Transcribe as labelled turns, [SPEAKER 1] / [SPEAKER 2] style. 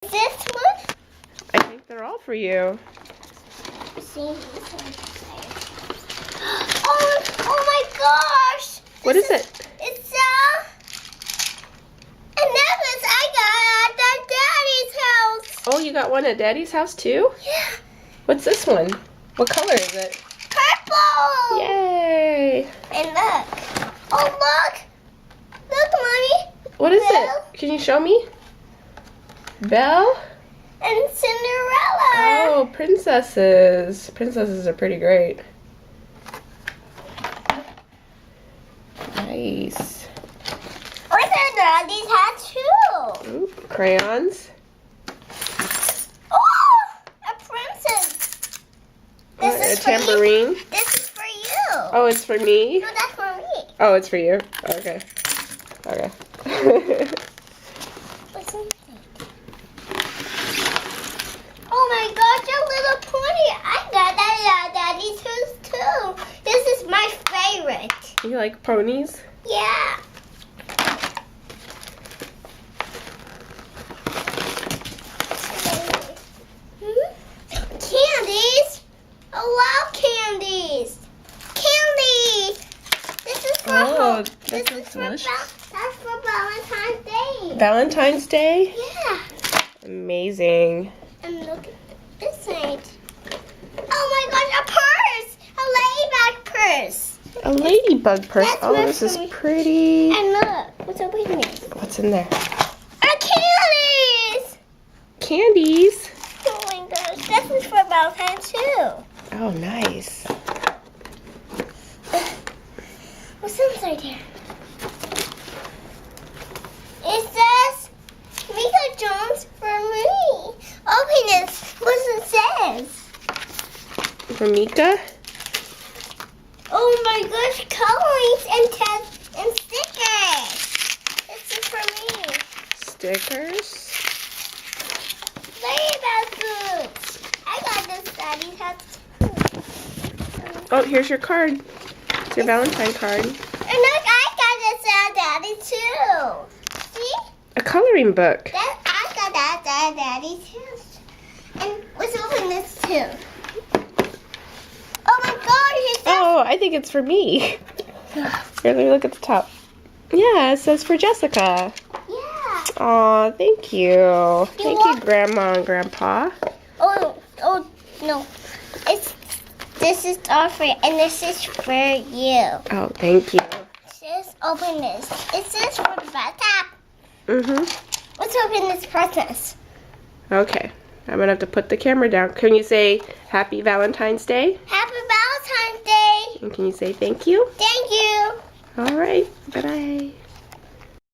[SPEAKER 1] This one?
[SPEAKER 2] I think they're all for you.
[SPEAKER 1] See, this one. Oh my gosh!
[SPEAKER 2] What is it?
[SPEAKER 1] It's a necklace I got at Daddy's house.
[SPEAKER 2] Oh, you got one at Daddy's house too?
[SPEAKER 1] Yeah.
[SPEAKER 2] What's this one? What color is it?
[SPEAKER 1] Purple.
[SPEAKER 2] Yay!
[SPEAKER 1] And look. Oh look. Look, Mommy.
[SPEAKER 2] What is
[SPEAKER 1] Belle.
[SPEAKER 2] it? Can you show me? Belle?
[SPEAKER 1] And Cinderella.
[SPEAKER 2] Oh, princesses. Princesses are pretty great. Nice.
[SPEAKER 1] What's at Daddy's house too?
[SPEAKER 2] Ooh, crayons.
[SPEAKER 1] Oh, a princess. This
[SPEAKER 2] A
[SPEAKER 1] is for you.
[SPEAKER 2] tambourine.
[SPEAKER 1] This is for you.
[SPEAKER 2] Oh, it's for me?
[SPEAKER 1] No, that's for me.
[SPEAKER 2] Oh, it's for you. Okay. Okay.
[SPEAKER 1] What's inside? Oh my gosh, a little pony. I got that at Daddy's house too. This is my favorite.
[SPEAKER 2] You like ponies?
[SPEAKER 1] Yeah. Candies. I love candies. Candy. This is for
[SPEAKER 2] Oh,
[SPEAKER 1] this
[SPEAKER 2] that
[SPEAKER 1] is
[SPEAKER 2] looks
[SPEAKER 1] for
[SPEAKER 2] delicious.
[SPEAKER 1] that's for Valentine's Day.
[SPEAKER 2] Valentine's Day?
[SPEAKER 1] Yeah.
[SPEAKER 2] Amazing.
[SPEAKER 1] And look at this side. Oh my gosh, a purse! A ladybug purse.
[SPEAKER 2] A ladybug purse.
[SPEAKER 1] That's
[SPEAKER 2] Oh,
[SPEAKER 1] what
[SPEAKER 2] this is
[SPEAKER 1] for me.
[SPEAKER 2] pretty.
[SPEAKER 1] And look, what's open here?
[SPEAKER 2] What's in there?
[SPEAKER 1] Candies!
[SPEAKER 2] Candies.
[SPEAKER 1] Oh my gosh, this is for Valentine's too.
[SPEAKER 2] Oh, nice.
[SPEAKER 1] What's inside here? It says Mika Jones for me. Open this. What it says?
[SPEAKER 2] For Mika?
[SPEAKER 1] Oh my gosh, colorings and stickers. This is for me.
[SPEAKER 2] Stickers.
[SPEAKER 1] Ladybug boots. I got this Daddy's house too.
[SPEAKER 2] Oh, here's your card. It's your Valentine card.
[SPEAKER 1] And look, I got this at Daddy too. See?
[SPEAKER 2] A coloring book.
[SPEAKER 1] That I got that at Daddy's house. And let's open this too. Oh my God! Here's that.
[SPEAKER 2] Oh, I think it's for me. Here, let me look at the top. Yeah, it says for Jessica.
[SPEAKER 1] Yeah.
[SPEAKER 2] Aw, thank you. Thank you,
[SPEAKER 1] want-
[SPEAKER 2] Grandma and Grandpa.
[SPEAKER 1] Oh no. This is all for you, and this is for you.
[SPEAKER 2] Oh, thank you.
[SPEAKER 1] Just open this. It says for the bathtub.
[SPEAKER 2] Mm-hmm.
[SPEAKER 1] Let's open this presents.
[SPEAKER 2] Okay. I'm going to have to put the camera down. Can you say Happy Valentine's Day?
[SPEAKER 1] Happy Valentine's Day.
[SPEAKER 2] And can you say thank you?
[SPEAKER 1] Thank you.
[SPEAKER 2] All right. Bye-bye.